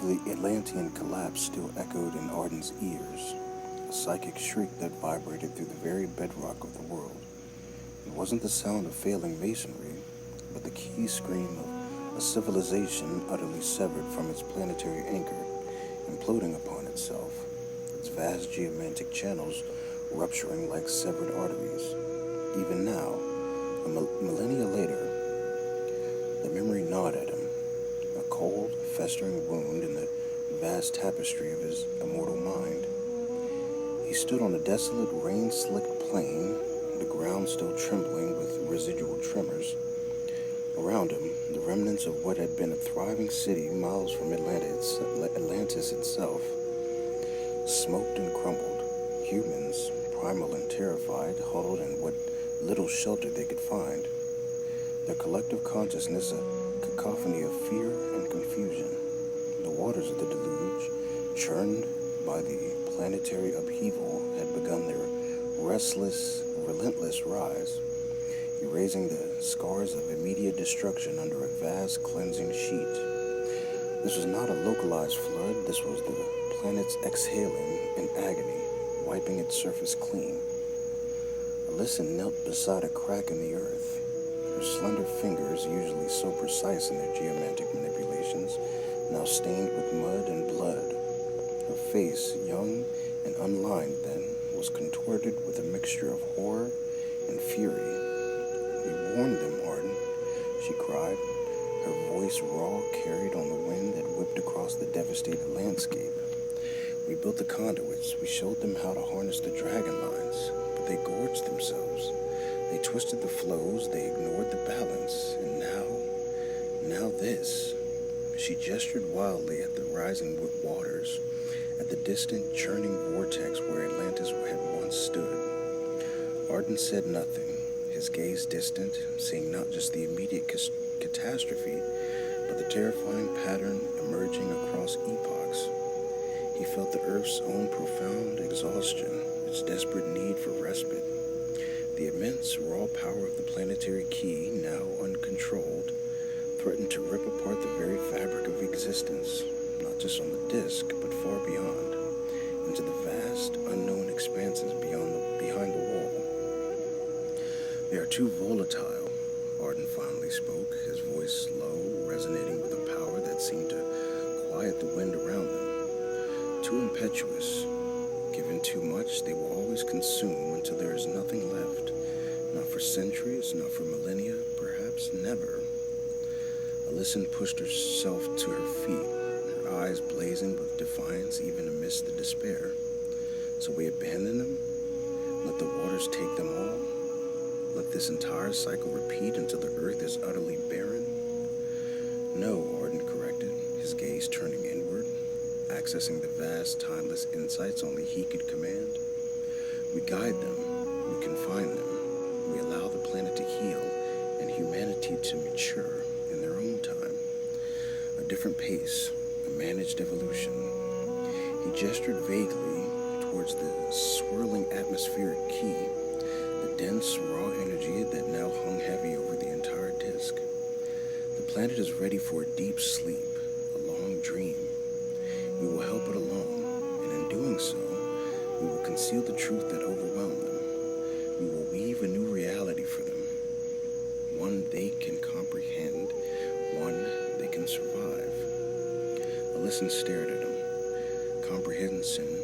of the Atlantean collapse still echoed in Arden's ears, a psychic shriek that vibrated through the very bedrock of the world. It wasn't the sound of failing masonry, but the key scream of a civilization utterly severed from its planetary anchor, imploding upon itself, its vast geomantic channels rupturing like severed arteries. Even now, a millennia later, the memory gnawed at him, a cold, festering wound in the vast tapestry of his immortal mind. He stood on a desolate, rain-slicked plain, the ground still trembling with residual tremors. Around him, the remnants of what had been a thriving city miles from Atlantis itself, smoked and crumbled. Humans, primal and terrified, huddled in what little shelter they could find. Their collective consciousness a cacophony of fear and confusion. The waters of the Deluge, churned by the planetary upheaval, had begun their restless, relentless rise, erasing the scars of immediate destruction under a vast cleansing sheet. This was not a localized flood, this was the planet's exhaling in agony, wiping its surface clean. Alyssin knelt beside a crack in the earth, her slender fingers, usually so precise in their geomantic manipulations, now stained with mud and blood. Her face, young and unlined then, was contorted with a mixture of horror and fury. "We warned them, Arden," she cried, her voice raw, carried on the wind that whipped across the devastated landscape. "We built the conduits, we showed them how to harness the dragon lines, but they gorged themselves. They twisted the flows, they ignored the balance, and now this." She gestured wildly at the rising waters, at the distant, churning vortex where Atlantis had once stood. Arden said nothing, his gaze distant, seeing not just the immediate catastrophe, but the terrifying pattern emerging across epochs. He felt the Earth's own profound exhaustion, its desperate need for respite. The immense, raw power of the planetary key, now uncontrolled, threatened to rip apart the very fabric of existence, not just on the disk, but far beyond, into the vast, unknown expanses behind the wall. "They are too volatile," Arden finally spoke, his voice low, resonating with a power that seemed to quiet the wind around them. "Too impetuous. Given too much, they will always consume until there is nothing left. Not for centuries, not for millennia, perhaps never." Alyssin pushed herself to her feet, her eyes blazing with defiance even amidst the despair. "So we abandon them? Let the waters take them all? Let this entire cycle repeat until the earth is utterly barren?" "No," Arden corrected, his gaze turning inward, accessing the vast, timeless insights only he could command. "We guide them, we confine them, we allow the planet to heal and humanity to mature in their own time. A different pace, a managed evolution." He gestured vaguely towards the swirling atmospheric key, the dense, raw energy that now hung heavy over the entire disk. "The planet is ready for a deep sleep, a long dream. We will help it along, and in doing so, we will conceal the truth that overwhelmed them. We will weave a new reality for them, one they can comprehend, one they can survive." Alyssin stared at him, comprehension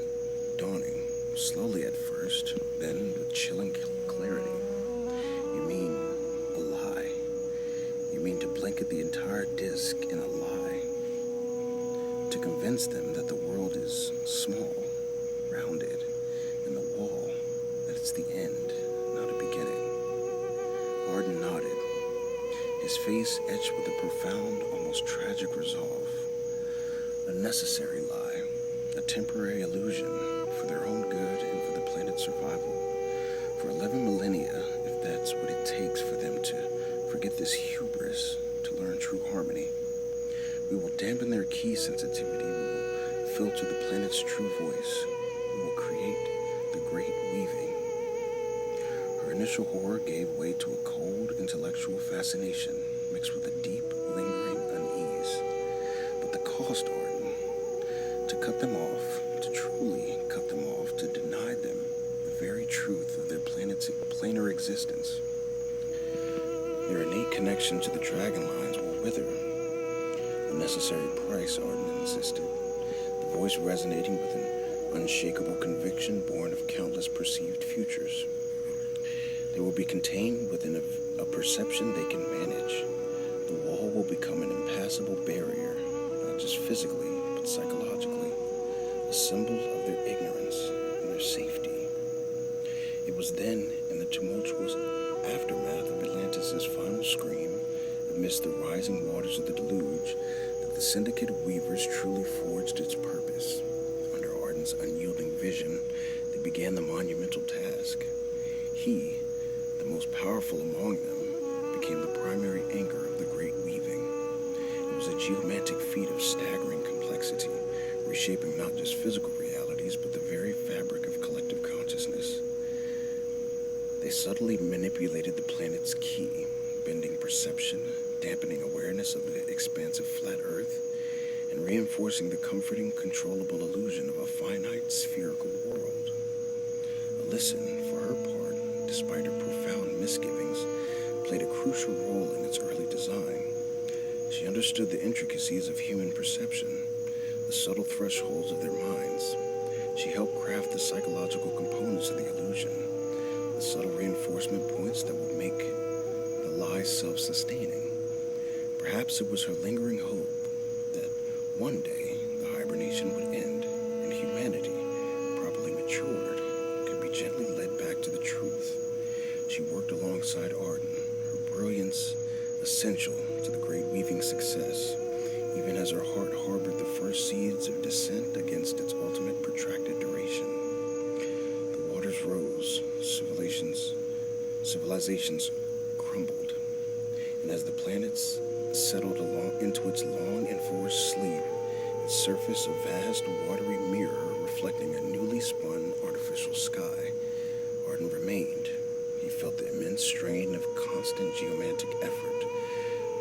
dawning, slowly at first, then with chilling clarity. "You mean a lie? You mean to blanket the entire disk in a lie? To convince them that the world is small, rounded, and the wall, that it's the end, not a beginning?" Arden nodded, his face etched with a profound, almost tragic resolve. "A necessary lie, a temporary illusion, for their own good and for the planet's survival. For 11 millennia, if that's what it takes for them to forget this hubris, to learn true harmony. We will dampen their key sensitivity, we will filter the planet's true voice, we will create the great weaving." Her initial horror gave way to a cold, intellectual fascination, mixed with a deep, lingering unease. "But the cost, Arden, cut them off, to truly cut them off, to deny them the very truth of their planet's planar existence. Their innate connection to the dragon lines will wither. A necessary price, Arden insisted, the voice resonating with an unshakable conviction born of countless perceived futures. They will be contained within a perception they can manage. The wall will become an impassable barrier, not just physically, but psychologically, a symbol of their ignorance and their safety. It was then, in the tumultuous aftermath of Atlantis' final scream, amidst the rising waters of the Deluge, that the syndicate of weavers truly forged its purpose. Under Arden's unyielding vision, they began the monumental task. He, the most powerful among them, became the primary anchor of the great weaving. It was a geomantic feat of staggering complexity, reshaping not just physical realities, but the very fabric of collective consciousness. They subtly manipulated the planet's key, bending perception, dampening awareness of the expansive flat Earth, and reinforcing the comforting, controllable illusion of a finite, spherical world. Alyssin, for her part, despite her profound misgivings, played a crucial role in its early design. She understood the intricacies of human perception, the subtle thresholds of their minds. She helped craft the psychological components of the illusion, the subtle reinforcement points that would make the lie self-sustaining. Perhaps it was her lingering hope that one day the hibernation would end and humanity, properly matured, could be gently led back to the truth. She worked alongside Arden, her brilliance essential to the great weaving success, even as her heart harbored the first seeds of dissent against its ultimate protracted duration. The waters rose, civilizations crumbled, and as the planets settled into its long enforced sleep, its surface a vast watery mirror reflecting a newly spun artificial sky, Arden remained. He felt the immense strain of constant geomantic effort,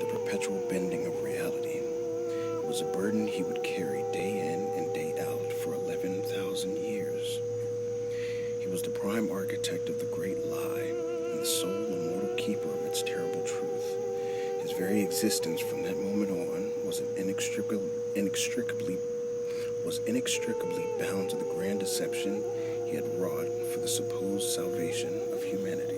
the perpetual bending of reality. It was a burden he would carry day in and day out for 11,000 years. He was the prime architect of the great lie and the sole immortal keeper of its terrible truth. His very existence from that moment on was inextricably bound to the grand deception he had wrought for the supposed salvation of humanity.